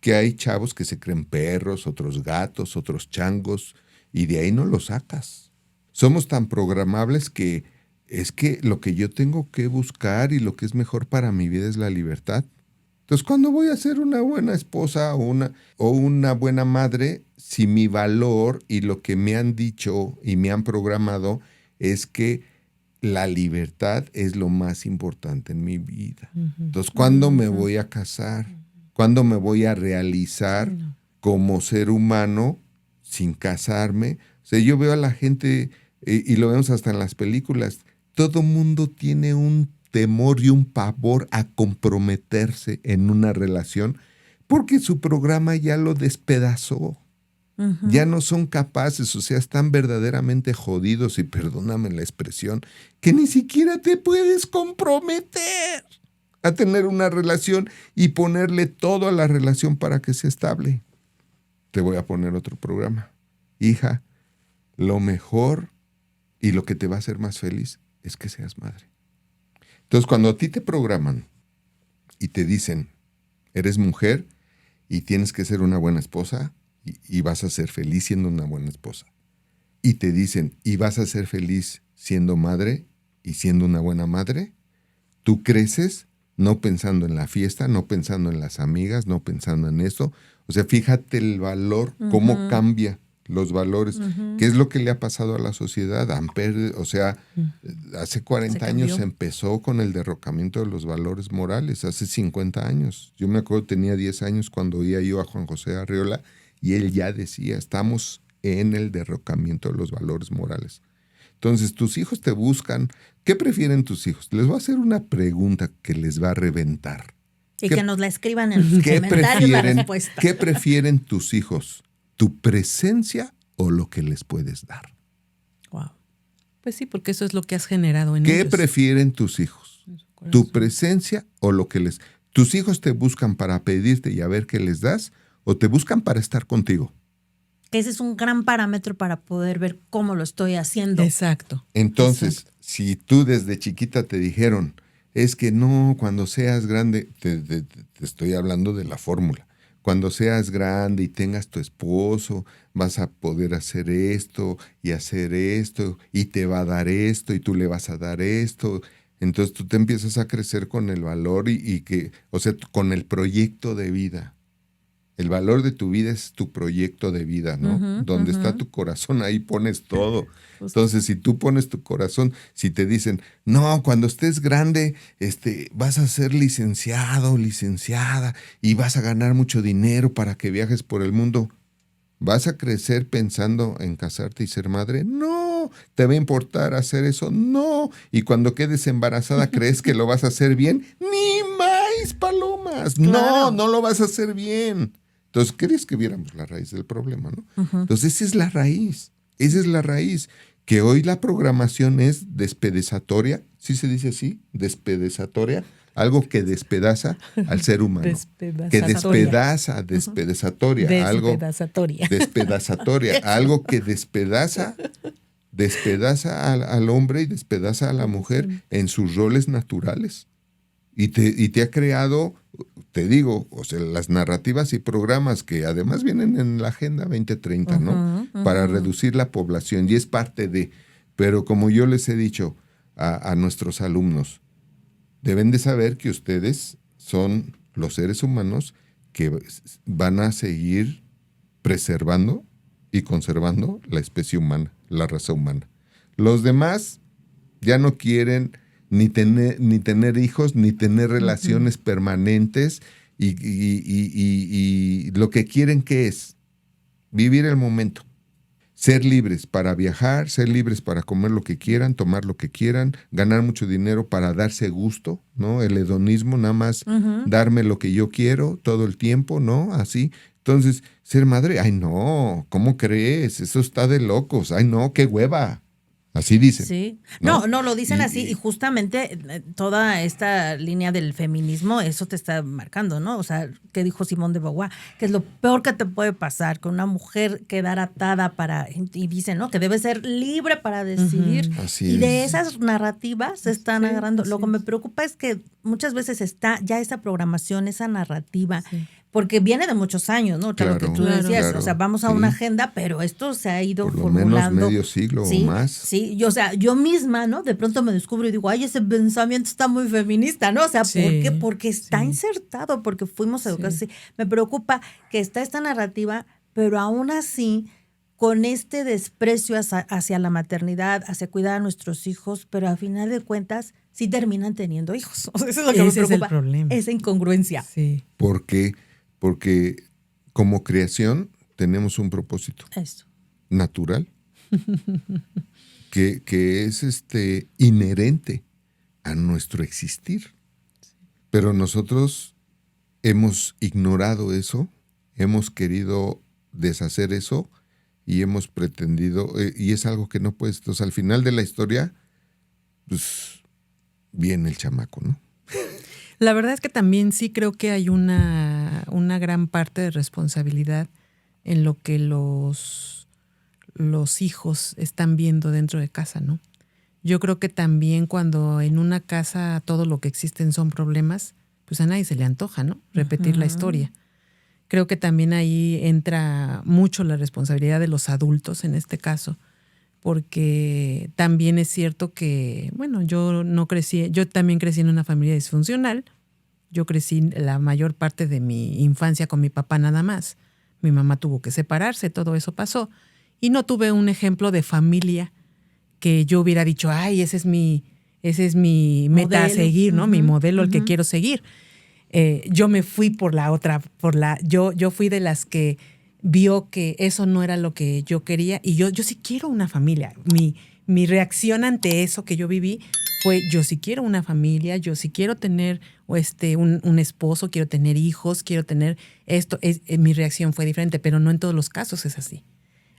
que hay chavos que se creen perros, otros gatos, otros changos, y de ahí no los sacas. Somos tan programables que es que lo que yo tengo que buscar y lo que es mejor para mi vida es la libertad. Entonces, ¿cuándo voy a ser una buena esposa o una buena madre si mi valor y lo que me han dicho y me han programado es que la libertad es lo más importante en mi vida? Entonces, ¿cuándo me voy a casar? ¿Cuándo me voy a realizar como ser humano sin casarme? O sea, yo veo a la gente, y lo vemos hasta en las películas, todo mundo tiene un temor y un pavor a comprometerse en una relación porque su programa ya lo despedazó. Ya no son capaces, o sea, están verdaderamente jodidos, y perdóname la expresión, que ni siquiera te puedes comprometer a tener una relación y ponerle todo a la relación para que sea estable. Te voy a poner otro programa. Hija, lo mejor y lo que te va a hacer más feliz es que seas madre. Entonces, cuando a ti te programan y te dicen, eres mujer y tienes que ser una buena esposa y vas a ser feliz siendo una buena esposa, y te dicen, y vas a ser feliz siendo madre, y siendo una buena madre, tú creces no pensando en la fiesta, no pensando en las amigas, no pensando en eso. O sea, fíjate el valor, cómo cambia los valores. ¿Qué es lo que le ha pasado a la sociedad? Hace 40 años se empezó con el derrocamiento de los valores morales, hace 50 años. Yo me acuerdo, tenía 10 años cuando oía yo a Juan José Arriola y él ya decía, estamos en el derrocamiento de los valores morales. Entonces, tus hijos te buscan. ¿Qué prefieren tus hijos? Les voy a hacer una pregunta que les va a reventar. Y que nos la escriban en los comentarios la respuesta. ¿Qué prefieren tus hijos? ¿Tu presencia o lo que les puedes dar? Wow. Pues sí, porque eso es lo que has generado en ellos. ¿Qué prefieren tus hijos? ¿Tu presencia o lo que les... ¿Tus hijos te buscan para pedirte y a ver qué les das o te buscan para estar contigo? Ese es un gran parámetro para poder ver cómo lo estoy haciendo. Exacto. Entonces, si tú desde chiquita te dijeron, es que no, cuando seas grande, te estoy hablando de la fórmula, cuando seas grande y tengas tu esposo, vas a poder hacer esto y te va a dar esto y tú le vas a dar esto. Entonces tú te empiezas a crecer con el valor con el proyecto de vida. El valor de tu vida es tu proyecto de vida, ¿no? Donde está tu corazón, ahí pones todo. Entonces, si tú pones tu corazón, si te dicen, no, cuando estés grande, vas a ser licenciado, licenciada, y vas a ganar mucho dinero para que viajes por el mundo, ¿vas a crecer pensando en casarte y ser madre? No. ¿Te va a importar hacer eso? No. Y cuando quedes embarazada, ¿crees que lo vas a hacer bien? ¡Ni más palomas! Claro. No lo vas a hacer bien. Entonces, ¿querías que viéramos la raíz del problema, no? Entonces, esa es la raíz. Que hoy la programación es despedazatoria, ¿sí se dice así? Despedazatoria, algo que despedaza al ser humano. Que despedazatoria. Algo que despedaza al hombre y despedaza a la mujer en sus roles naturales. Y te ha creado, te digo, las narrativas y programas que además vienen en la Agenda 2030, ¿no? Para reducir la población, y es parte de. Pero como yo les he dicho a nuestros alumnos, deben de saber que ustedes son los seres humanos que van a seguir preservando y conservando la especie humana, la raza humana. Los demás ya no quieren ni tener hijos, ni tener relaciones permanentes, y lo que quieren, ¿qué es? Vivir el momento. Ser libres para viajar, ser libres para comer lo que quieran, tomar lo que quieran, ganar mucho dinero para darse gusto, ¿no? El hedonismo, nada más darme lo que yo quiero todo el tiempo, ¿no? Así. Entonces, ser madre, ay no, ¿cómo crees? Eso está de locos, ay no, qué hueva. Así dicen. Sí. No, lo dicen así, y justamente toda esta línea del feminismo, eso te está marcando, ¿no? O sea, ¿qué dijo Simone de Beauvoir? Que es lo peor que te puede pasar, que una mujer quedar atada y dicen, ¿no? Que debe ser libre para decidir. Así y de esas narrativas se están agarrando. Lo que me preocupa es que muchas veces está ya esa programación, esa narrativa, porque viene de muchos años, ¿no? Claro, lo que tú decías, claro, o sea, vamos a una agenda, pero esto se ha ido por lo formulando. Menos medio siglo o más. Sí, yo misma, ¿no? De pronto me descubro y digo, ay, ese pensamiento está muy feminista, ¿no? O sea, ¿por qué? Porque está insertado, porque fuimos educados así. Me preocupa que está esta narrativa, pero aún así, con este desprecio hacia la maternidad, hacia cuidar a nuestros hijos, pero a final de cuentas sí terminan teniendo hijos. O sea, eso es lo que me preocupa. Es el problema. Esa incongruencia. Sí. ¿Por qué? Porque como creación tenemos un propósito natural que es inherente a nuestro existir. Pero nosotros hemos ignorado eso, hemos querido deshacer eso y hemos pretendido, y es algo que no puedes. Entonces, al final de la historia, pues viene el chamaco, ¿no? La verdad es que también sí creo que hay una gran parte de responsabilidad en lo que los hijos están viendo dentro de casa, ¿no? Yo creo que también cuando en una casa todo lo que existen son problemas, pues a nadie se le antoja, ¿no? Repetir la historia. Creo que también ahí entra mucho la responsabilidad de los adultos en este caso, porque también es cierto que, bueno, yo también crecí en una familia disfuncional. Yo crecí la mayor parte de mi infancia con mi papá nada más. Mi mamá tuvo que separarse, todo eso pasó. Y no tuve un ejemplo de familia que yo hubiera dicho, ay, ese es mi meta a seguir, ¿no? Mi modelo, el que quiero seguir. Yo me fui por la otra, yo fui de las que vio que eso no era lo que yo quería, y yo sí quiero una familia. Mi reacción ante eso que yo viví fue, yo sí quiero una familia, yo sí quiero tener un esposo, quiero tener hijos, quiero tener esto. Mi reacción fue diferente, pero no en todos los casos es así.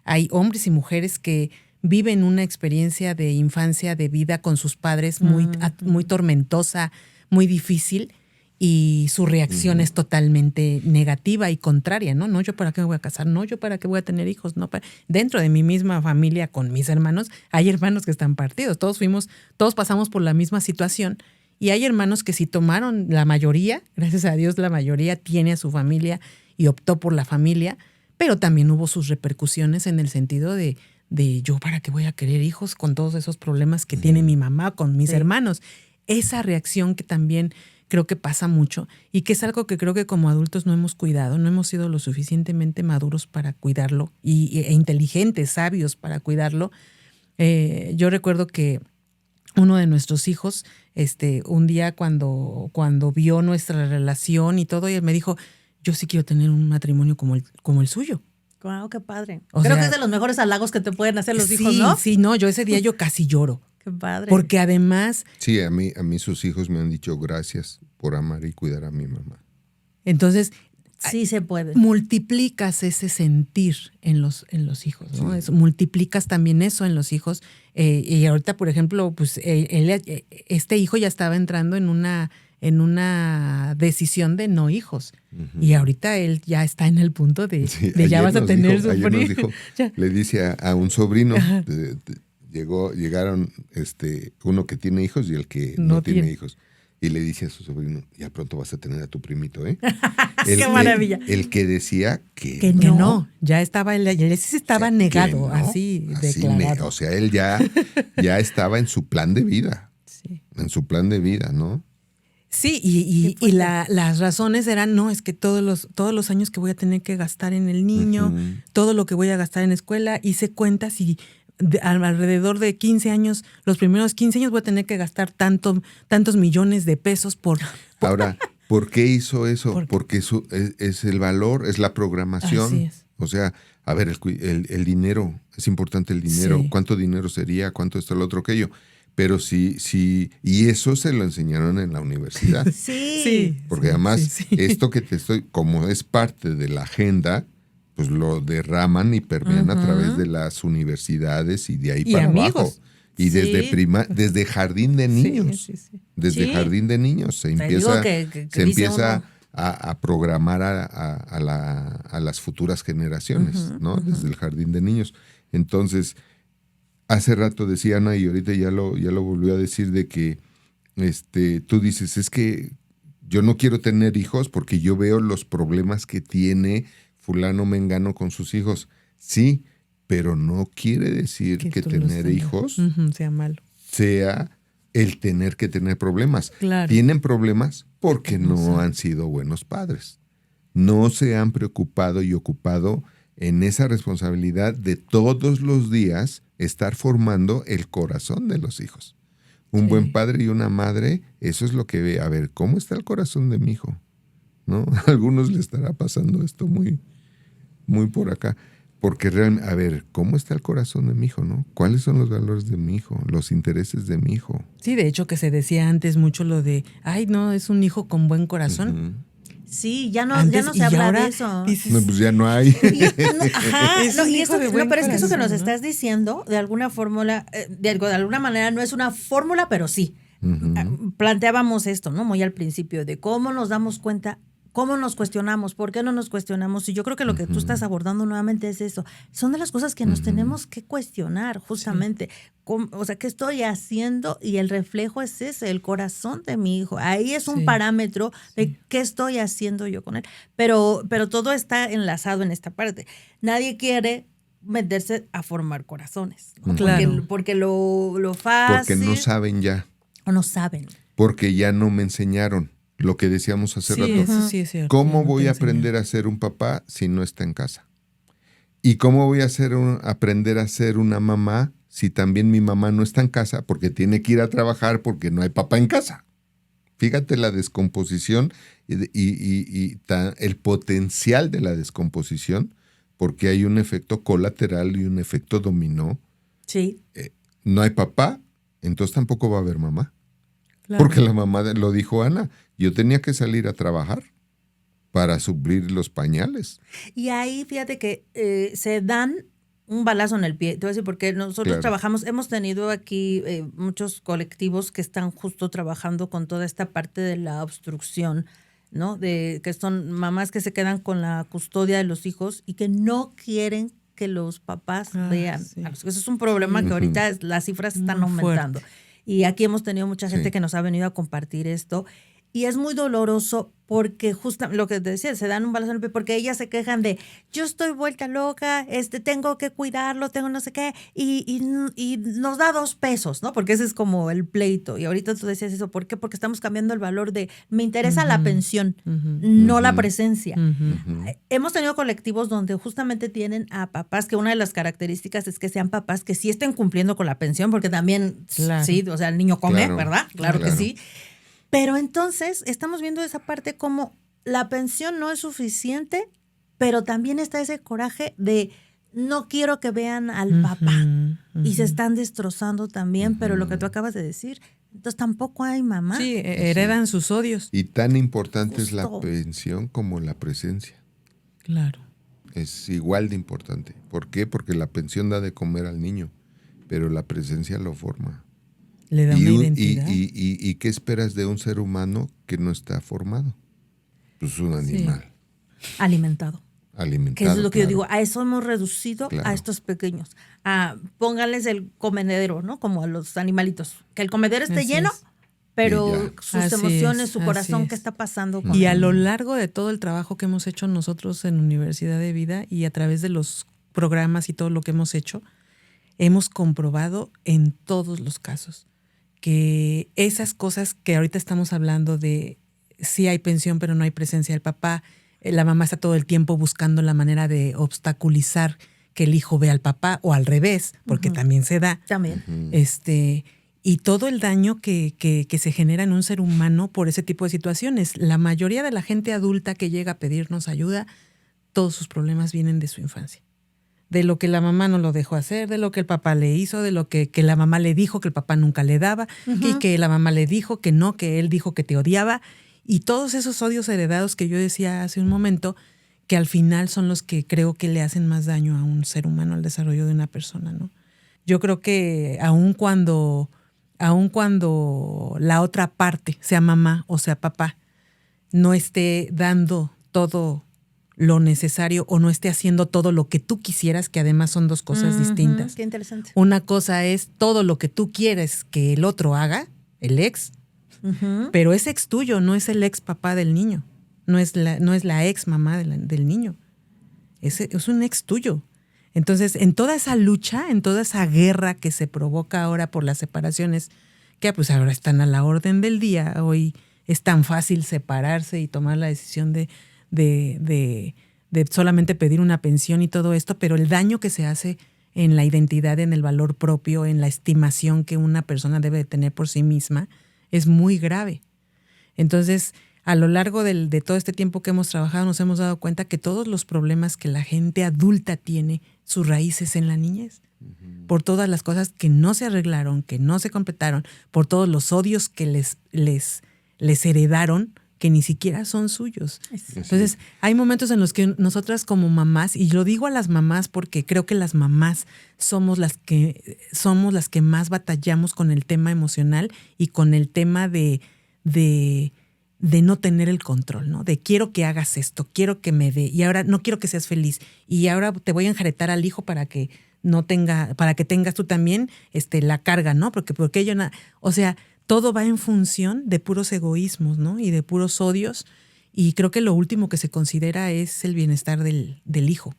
Hay hombres y mujeres que viven una experiencia de infancia, de vida con sus padres muy tormentosa, muy difícil, y su reacción es totalmente negativa y contraria, ¿no? No, yo para qué me voy a casar, no, yo para qué voy a tener hijos, no. Dentro de mi misma familia, con mis hermanos, hay hermanos que están partidos, todos pasamos por la misma situación, y hay hermanos que sí tomaron, la mayoría, gracias a Dios, la mayoría tiene a su familia y optó por la familia, pero también hubo sus repercusiones en el sentido de yo para qué voy a querer hijos con todos esos problemas que tiene mi mamá con mis hermanos. Esa reacción que también creo que pasa mucho, y que es algo que creo que como adultos no hemos cuidado, no hemos sido lo suficientemente maduros para cuidarlo e inteligentes, sabios para cuidarlo. Yo recuerdo que uno de nuestros hijos, un día cuando vio nuestra relación y todo, y él me dijo, yo sí quiero tener un matrimonio como el suyo. Wow, qué padre. Creo que es de los mejores halagos que te pueden hacer los hijos, ¿no? Sí, no, yo ese día yo casi lloro. Qué padre. Porque además... Sí, a mí sus hijos me han dicho gracias por amar y cuidar a mi mamá. Entonces... Sí se puede. Multiplicas ese sentir en los hijos, ¿no? Sí. Multiplicas también eso en los hijos. Y ahorita, por ejemplo, pues este hijo ya estaba entrando en una decisión de no hijos. Y ahorita él ya está en el punto de ya vas a tener su hijo. Le dice a un sobrino, llegaron uno que tiene hijos y el que no tiene hijos. Y le dice a su sobrino, ya pronto vas a tener a tu primito, ¿eh? ¡Qué maravilla! El que decía que no. Ya estaba, él sí estaba negado, así declarado. O sea, él ya estaba en su plan de vida. Sí. En su plan de vida, ¿no? Sí, y las razones eran, no, es que todos los años que voy a tener que gastar en el niño, todo lo que voy a gastar en la escuela, hice cuentas y... alrededor de 15 años, los primeros 15 años voy a tener que gastar tantos millones de pesos por... Ahora, ¿por qué hizo eso? Porque eso es el valor, es la programación. Así es. O sea, a ver, el dinero, es importante el dinero. Sí. ¿Cuánto dinero sería? ¿Cuánto esto, lo otro, aquello? Pero sí, y eso se lo enseñaron en la universidad. Sí. Porque además, esto que como es parte de la agenda, pues lo derraman y permean a través de las universidades y de ahí para abajo. Y desde jardín de niños. Desde jardín de niños se empieza a programar a las futuras generaciones, ¿no? Desde el jardín de niños. Entonces, hace rato decía Ana, y ahorita ya lo volvió a decir, de que tú dices, es que yo no quiero tener hijos porque yo veo los problemas que tiene fulano mengano con sus hijos. Sí, pero no quiere decir que tener hijos sea malo. Sea el tener que tener problemas. Claro. Tienen problemas porque no han sido buenos padres. No se han preocupado y ocupado en esa responsabilidad de todos los días estar formando el corazón de los hijos. Un buen padre y una madre, eso es lo que ve. A ver, ¿cómo está el corazón de mi hijo? ¿No? A algunos le estará pasando esto muy por acá. Porque realmente, a ver, ¿cómo está el corazón de mi hijo, no? ¿Cuáles son los valores de mi hijo? Los intereses de mi hijo. Sí, de hecho que se decía antes mucho lo de, ay, no, es un hijo con buen corazón. Sí, ya no se habla de eso. Dices, no, pues ya no hay. pero es que eso que nos estás diciendo, de alguna fórmula, de alguna manera no es una fórmula, pero sí. Planteábamos esto, ¿no? Muy al principio, de cómo nos damos cuenta. ¿Cómo nos cuestionamos? ¿Por qué no nos cuestionamos? Y yo creo que lo que tú estás abordando nuevamente es eso. Son de las cosas que nos tenemos que cuestionar, justamente. O sea, ¿qué estoy haciendo? Y el reflejo es ese, el corazón de mi hijo. Ahí es un parámetro de qué estoy haciendo yo con él. Pero todo está enlazado en esta parte. Nadie quiere meterse a formar corazones, ¿no? Claro. Porque lo fácil... Porque no saben ya. O no saben. Porque ya no me enseñaron lo que decíamos hace Sí, rato. eso sí es cierto. ¿Cómo Ya no voy te a enseñan. aprender a ser un papá si no está en casa? ¿Y cómo voy a aprender a ser una mamá si también mi mamá no está en casa porque tiene que ir a trabajar porque no hay papá en casa? Fíjate la descomposición y el potencial de la descomposición, porque hay un efecto colateral y un efecto dominó. Sí. No hay papá, entonces tampoco va a haber mamá. Claro. Porque la mamá, lo dijo Ana, yo tenía que salir a trabajar para suplir los pañales. Y ahí fíjate que se dan un balazo en el pie. Te voy a decir, porque nosotros Claro. trabajamos, hemos tenido aquí muchos colectivos que están justo trabajando con toda esta parte de la obstrucción, ¿no? De que son mamás que se quedan con la custodia de los hijos y que no quieren que los papás vean sí. a los hijos. Eso es un problema que ahorita las cifras están Muy aumentando. Y aquí hemos tenido mucha gente Sí. que nos ha venido a compartir esto. Y es muy doloroso porque justo lo que te decía, se dan un balazo en el pie porque ellas se quejan de yo estoy vuelta loca, tengo que cuidarlo, tengo no sé qué, y nos da 2 pesos, ¿no? Porque ese es como el pleito. Y ahorita tú decías eso, ¿por qué? Porque estamos cambiando el valor de me interesa la pensión, no la presencia. Hemos tenido colectivos donde justamente tienen a papás que una de las características es que sean papás que sí estén cumpliendo con la pensión, porque también, Claro. sí, o sea, el niño come, Claro, ¿verdad? Claro que claro. sí. Pero entonces estamos viendo esa parte como la pensión no es suficiente, pero también está ese coraje de no quiero que vean al papá. Y se están destrozando también, pero lo que tú acabas de decir, entonces tampoco hay mamá. Sí, heredan sus odios. Y tan importante es la Justo. pensión como la presencia. Claro. Es igual de importante. ¿Por qué? Porque la pensión da de comer al niño, pero la presencia lo forma. Le da una identidad. ¿Y qué esperas de un ser humano que no está formado? Pues un animal Alimentado. alimentado. Que es lo que yo claro. digo, a eso hemos reducido Claro. a estos pequeños. Pónganles el comedero, ¿no? Como a los animalitos. Que el comedero esté Así lleno, es. pero Y ya. sus Así emociones, es, su así corazón, es. ¿qué está pasando con Y a él? lo largo de todo el trabajo que hemos hecho nosotros en Universidad de Vida y a través de los programas y todo lo que hemos hecho, hemos comprobado en todos los casos que esas cosas que ahorita estamos hablando de sí hay pensión pero no hay presencia del papá, la mamá está todo el tiempo buscando la manera de obstaculizar que el hijo vea al papá o al revés, porque también se da. También. Y todo el daño que se genera en un ser humano por ese tipo de situaciones. La mayoría de la gente adulta que llega a pedirnos ayuda, todos sus problemas vienen de su infancia. De lo que la mamá no lo dejó hacer, de lo que el papá le hizo, de lo que la mamá le dijo que el papá nunca le daba, y que la mamá le dijo que no, que él dijo que te odiaba. Y todos esos odios heredados que yo decía hace un momento, que al final son los que creo que le hacen más daño a un ser humano, al desarrollo de una persona, ¿no? Yo creo que aun cuando la otra parte, sea mamá o sea papá, no esté dando todo lo necesario o no esté haciendo todo lo que tú quisieras, que además son 2 cosas distintas. Qué interesante. Una cosa es todo lo que tú quieres que el otro haga, el ex, pero es ex tuyo, no es el ex papá del niño, no es la ex mamá del niño, es un ex tuyo. Entonces, en toda esa lucha, en toda esa guerra que se provoca ahora por las separaciones, que pues ahora están a la orden del día, hoy es tan fácil separarse y tomar la decisión de solamente pedir una pensión y todo esto, pero el daño que se hace en la identidad, en el valor propio, en la estimación que una persona debe de tener por sí misma, es muy grave. Entonces, a lo largo de todo este tiempo que hemos trabajado, nos hemos dado cuenta que todos los problemas que la gente adulta tiene, sus raíces en la niñez, por todas las cosas que no se arreglaron, que no se completaron, por todos los odios que les heredaron, que ni siquiera son suyos. Entonces, hay momentos en los que nosotras como mamás, y lo digo a las mamás porque creo que las mamás somos las que más batallamos con el tema emocional y con el tema de no tener el control, ¿no? De quiero que hagas esto, quiero que me dé, y ahora no quiero que seas feliz, y ahora te voy a enjaretar al hijo para que tengas tú también la carga, ¿no? Porque yo o sea, todo va en función de puros egoísmos, ¿no? Y de puros odios. Y creo que lo último que se considera es el bienestar del hijo.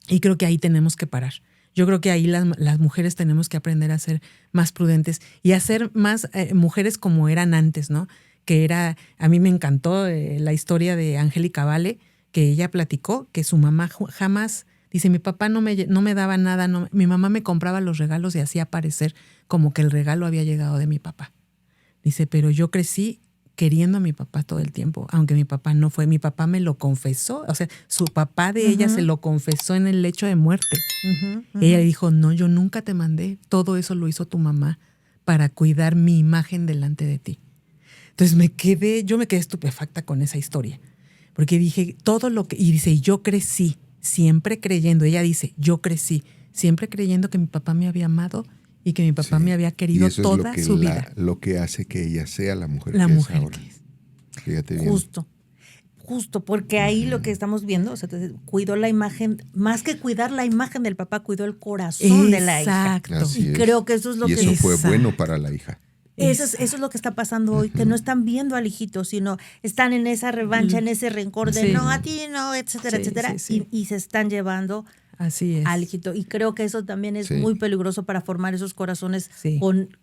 Y creo que ahí tenemos que parar. Yo creo que ahí las mujeres tenemos que aprender a ser más prudentes y a ser más mujeres como eran antes, ¿no? Que era, a mí me encantó la historia de Angélica Vale, que ella platicó que su mamá jamás, dice, mi papá no me daba nada, mi mamá me compraba los regalos y hacía parecer como que el regalo había llegado de mi papá. Dice, pero yo crecí queriendo a mi papá todo el tiempo, aunque mi papá no fue, mi papá me lo confesó, o sea, su papá de ella se lo confesó en el lecho de muerte. Ella le dijo, no, yo nunca te mandé, todo eso lo hizo tu mamá para cuidar mi imagen delante de ti. Entonces yo me quedé estupefacta con esa historia, porque dije, todo lo que, y dice, yo crecí siempre creyendo, ella dice, yo crecí siempre creyendo que mi papá me había amado y que mi papá me había querido toda su vida. Lo que hace que ella sea la mujer la que mujer es ahora. que es. Fíjate bien. Justo, porque ahí lo que estamos viendo, o sea, cuidó la imagen, más que cuidar la imagen del papá, cuidó el corazón de la hija. Exacto. Así Y es. creo que eso es lo y que... eso fue bueno para la hija. Eso es lo que está pasando hoy, que no están viendo al hijito, sino están en esa revancha, en ese rencor de no, a ti no, etcétera, etcétera, y se están llevando así es. al hijito. Y creo que eso también es muy peligroso para formar esos corazones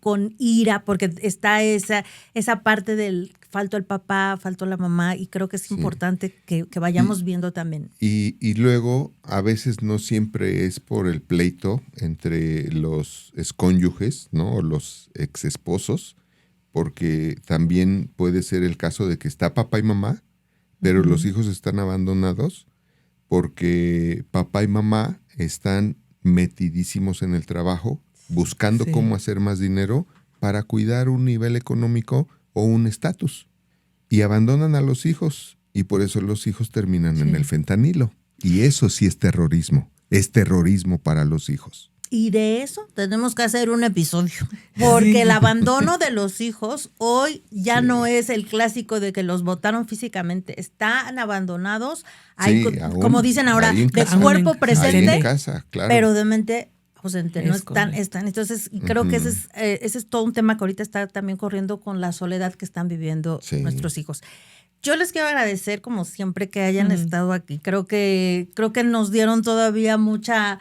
con ira, porque está esa parte del faltó el papá, faltó la mamá, y creo que es importante que vayamos viendo también. Y luego, a veces no siempre es por el pleito entre los excónyuges, ¿no? O los exesposos, porque también puede ser el caso de que está papá y mamá, pero los hijos están abandonados porque papá y mamá están metidísimos en el trabajo, buscando cómo hacer más dinero para cuidar un nivel económico o un estatus. Y abandonan a los hijos, y por eso los hijos terminan en el fentanilo. Y eso sí es terrorismo para los hijos. Y de eso tenemos que hacer un episodio, porque el abandono de los hijos hoy ya no es el clásico de que los botaron físicamente, están abandonados, como dicen ahora, de cuerpo presente, en casa, claro. pero de mente ausente, no están. Entonces, y creo que ese es todo un tema que ahorita está también corriendo con la soledad que están viviendo nuestros hijos. Yo les quiero agradecer, como siempre, que hayan estado aquí. Creo que nos dieron todavía mucha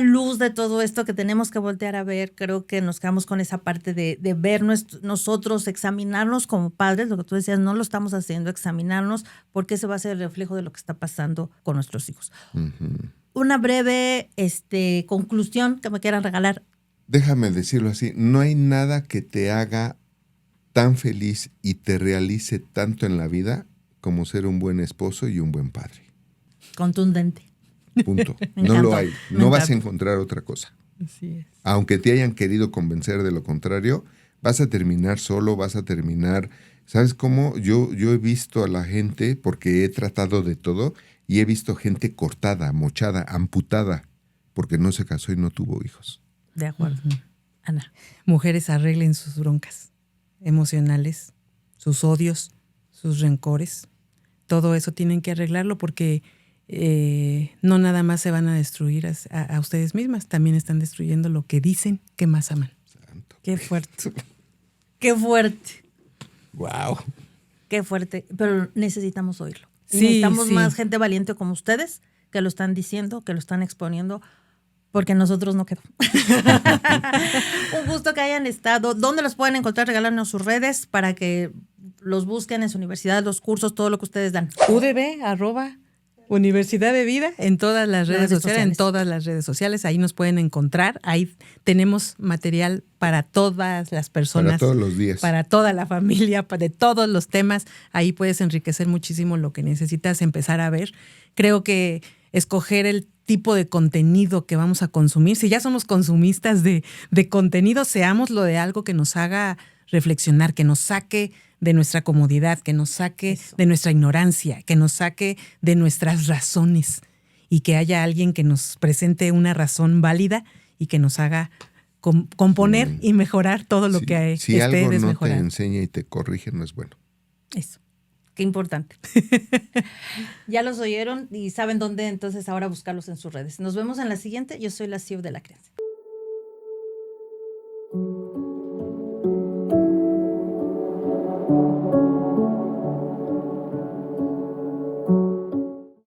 luz de todo esto que tenemos que voltear a ver. Creo que nos quedamos con esa parte de ver nosotros, examinarnos como padres, lo que tú decías, no lo estamos haciendo, examinarnos, porque ese va a ser el reflejo de lo que está pasando con nuestros hijos. Una breve conclusión que me quieran regalar. Déjame decirlo así, no hay nada que te haga tan feliz y te realice tanto en la vida como ser un buen esposo y un buen padre. Contundente. Punto. No lo hay. No vas a encontrar otra cosa. Así es. Aunque te hayan querido convencer de lo contrario, vas a terminar solo, vas a terminar... ¿Sabes cómo? Yo he visto a la gente, porque he tratado de todo, y he visto gente cortada, mochada, amputada, porque no se casó y no tuvo hijos. De acuerdo. Ana. Mujeres, arreglen sus broncas emocionales, sus odios, sus rencores. Todo eso tienen que arreglarlo porque no nada más se van a destruir a ustedes mismas, también están destruyendo lo que dicen que más aman. Santo. Qué fuerte. Qué fuerte. Wow. Qué fuerte. Pero necesitamos oírlo. Y Sí, necesitamos sí. más gente valiente como ustedes que lo están diciendo, que lo están exponiendo, porque nosotros no queremos. Un gusto que hayan estado. ¿Dónde los pueden encontrar? Regálanos sus redes para que los busquen en su universidad, los cursos, todo lo que ustedes dan. UDB, Universidad de Vida, en todas las redes sociales, en todas las redes sociales, ahí nos pueden encontrar. Ahí tenemos material para todas las personas. Para todos los días. Para toda la familia, de todos los temas. Ahí puedes enriquecer muchísimo lo que necesitas empezar a ver. Creo que escoger el tipo de contenido que vamos a consumir. Si ya somos consumistas de contenido, seámoslo de algo que nos haga reflexionar, que nos saque de nuestra comodidad, que nos saque de nuestra ignorancia, que nos saque de nuestras razones y que haya alguien que nos presente una razón válida y que nos haga componer y mejorar todo lo que si esté algo no desmejorado. te enseña y te corrige, no es bueno. Eso. Qué importante. Ya los oyeron y saben dónde entonces ahora buscarlos en sus redes. Nos vemos en la siguiente. Yo soy la CEO de la Crianza.